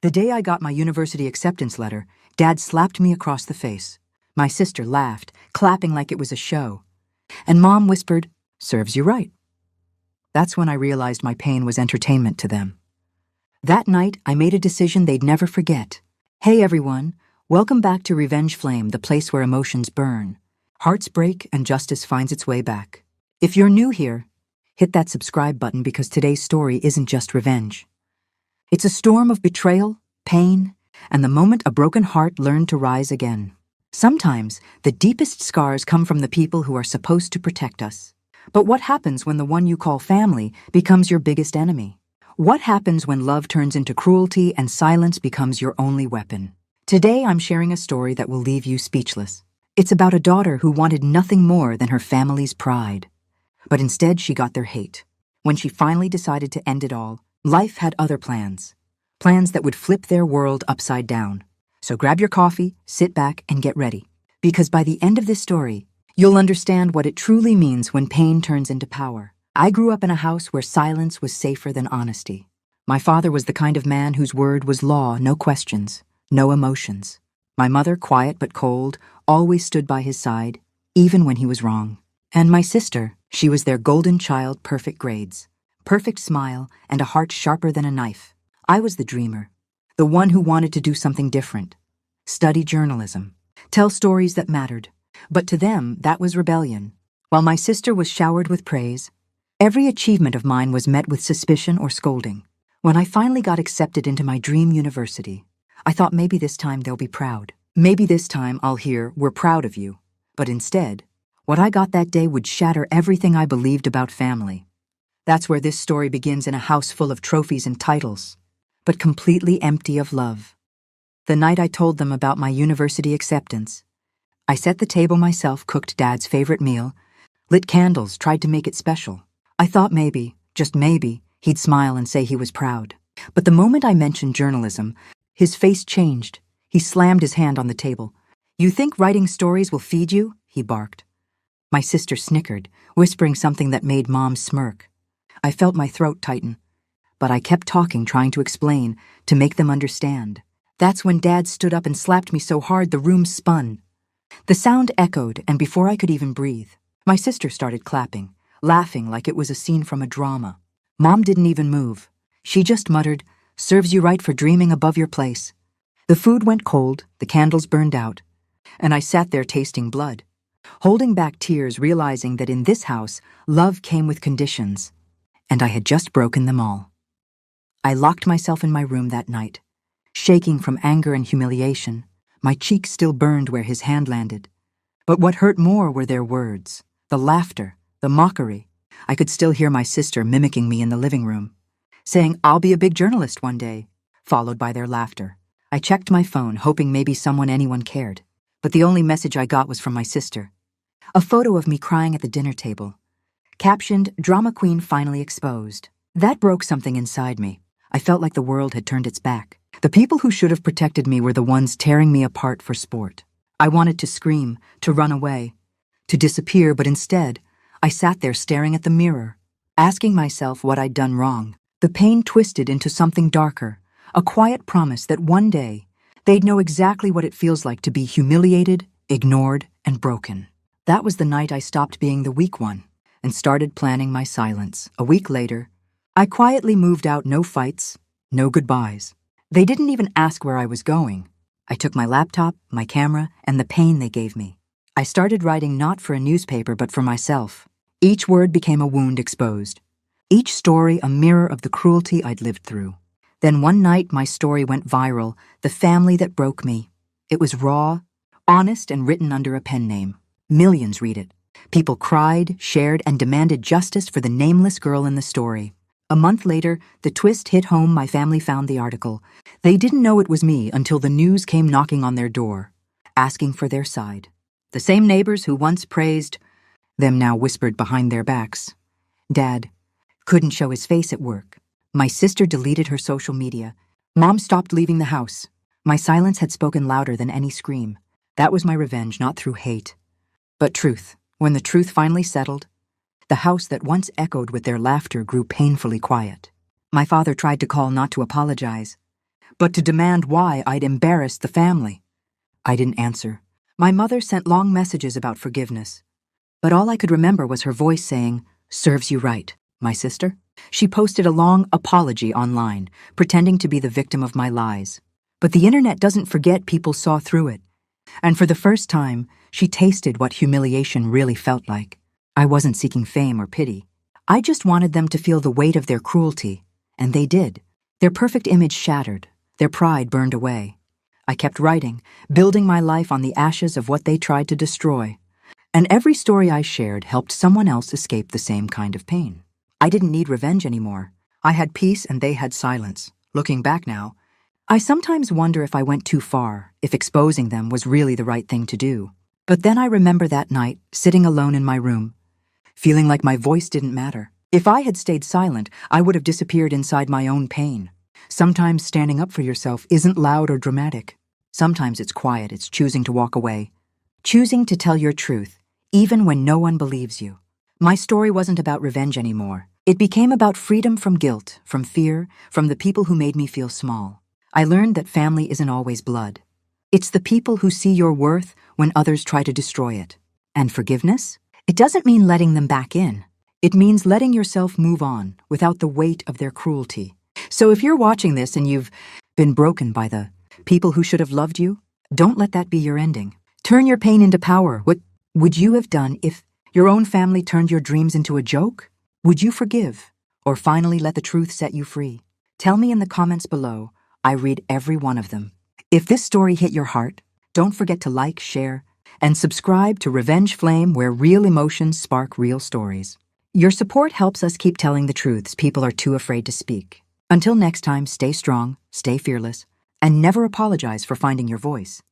The day I got my university acceptance letter, Dad slapped me across the face. My sister laughed, clapping like it was a show. And Mom whispered, "Serves you right." That's when I realized my pain was entertainment to them. That night, I made a decision they'd never forget. Hey everyone, welcome back to Revenge Flame, the place where emotions burn. Hearts break and justice finds its way back. If you're new here, hit that subscribe button because today's story isn't just revenge. It's a storm of betrayal, pain, and the moment a broken heart learned to rise again. Sometimes, the deepest scars come from the people who are supposed to protect us. But what happens when the one you call family becomes your biggest enemy? What happens when love turns into cruelty and silence becomes your only weapon? Today, I'm sharing a story that will leave you speechless. It's about a daughter who wanted nothing more than her family's pride. But instead, she got their hate. When she finally decided to end it all, life had other plans. Plans that would flip their world upside down. So grab your coffee, sit back, and get ready. Because by the end of this story, you'll understand what it truly means when pain turns into power. I grew up in a house where silence was safer than honesty. My father was the kind of man whose word was law, no questions, no emotions. My mother, quiet but cold, always stood by his side, even when he was wrong. And my sister, she was their golden child, perfect grades, perfect smile, and a heart sharper than a knife. I was the dreamer, the one who wanted to do something different. Study journalism, tell stories that mattered. But to them, that was rebellion. While my sister was showered with praise, every achievement of mine was met with suspicion or scolding. When I finally got accepted into my dream university, I thought maybe this time they'll be proud. Maybe this time I'll hear, "We're proud of you." But instead, what I got that day would shatter everything I believed about family. That's where this story begins, in a house full of trophies and titles, but completely empty of love. The night I told them about my university acceptance, I set the table myself, cooked Dad's favorite meal, lit candles, tried to make it special. I thought maybe, just maybe, he'd smile and say he was proud. But the moment I mentioned journalism, his face changed. He slammed his hand on the table. "You think writing stories will feed you?" he barked. My sister snickered, whispering something that made Mom smirk. I felt my throat tighten, but I kept talking, trying to explain, to make them understand. That's when Dad stood up and slapped me so hard the room spun. The sound echoed, and before I could even breathe, my sister started clapping, laughing like it was a scene from a drama. Mom didn't even move. She just muttered, "Serves you right for dreaming above your place." The food went cold, the candles burned out, and I sat there tasting blood, holding back tears, realizing that in this house, love came with conditions, and I had just broken them all. I locked myself in my room that night, shaking from anger and humiliation. My cheeks still burned where his hand landed. But what hurt more were their words, the laughter, the mockery. I could still hear my sister mimicking me in the living room, saying, "I'll be a big journalist one day," followed by their laughter. I checked my phone, hoping maybe anyone cared. But the only message I got was from my sister. A photo of me crying at the dinner table, captioned, "Drama Queen finally exposed." That broke something inside me. I felt like the world had turned its back. The people who should have protected me were the ones tearing me apart for sport. I wanted to scream, to run away, to disappear, but instead, I sat there staring at the mirror, asking myself what I'd done wrong. The pain twisted into something darker, a quiet promise that one day, they'd know exactly what it feels like to be humiliated, ignored, and broken. That was the night I stopped being the weak one and started planning my silence. A week later, I quietly moved out, no fights, no goodbyes. They didn't even ask where I was going. I took my laptop, my camera, and the pain they gave me. I started writing not for a newspaper but for myself. Each word became a wound exposed. Each story a mirror of the cruelty I'd lived through. Then one night my story went viral, The Family That Broke Me. It was raw, honest, and written under a pen name. Millions read it. People cried, shared, and demanded justice for the nameless girl in the story. A month later, the twist hit home. My family found the article. They didn't know it was me until the news came knocking on their door, asking for their side. The same neighbors who once praised them now whispered behind their backs. Dad couldn't show his face at work. My sister deleted her social media. Mom stopped leaving the house. My silence had spoken louder than any scream. That was my revenge, not through hate, but truth. When the truth finally settled, the house that once echoed with their laughter grew painfully quiet. My father tried to call, not to apologize, but to demand why I'd embarrassed the family. I didn't answer. My mother sent long messages about forgiveness, but all I could remember was her voice saying, "Serves you right, my sister." She posted a long apology online, pretending to be the victim of my lies. But the internet doesn't forget people saw through it. And for the first time, she tasted what humiliation really felt like. I wasn't seeking fame or pity. I just wanted them to feel the weight of their cruelty, and they did. Their perfect image shattered, their pride burned away. I kept writing, building my life on the ashes of what they tried to destroy. And every story I shared helped someone else escape the same kind of pain. I didn't need revenge anymore. I had peace and they had silence. Looking back now, I sometimes wonder if I went too far, if exposing them was really the right thing to do. But then I remember that night, sitting alone in my room, feeling like my voice didn't matter. If I had stayed silent, I would have disappeared inside my own pain. Sometimes standing up for yourself isn't loud or dramatic. Sometimes it's quiet, it's choosing to walk away. Choosing to tell your truth, even when no one believes you. My story wasn't about revenge anymore. It became about freedom from guilt, from fear, from the people who made me feel small. I learned that family isn't always blood. It's the people who see your worth when others try to destroy it. And forgiveness? It doesn't mean letting them back in. It means letting yourself move on without the weight of their cruelty. So if you're watching this and you've been broken by the people who should have loved you, don't let that be your ending. Turn your pain into power. What would you have done if your own family turned your dreams into a joke? Would you forgive? Or finally let the truth set you free? Tell me in the comments below. I read every one of them. If this story hit your heart, don't forget to like, share, and subscribe to Revenge Flame, where real emotions spark real stories. Your support helps us keep telling the truths people are too afraid to speak. Until next time, stay strong, stay fearless, and never apologize for finding your voice.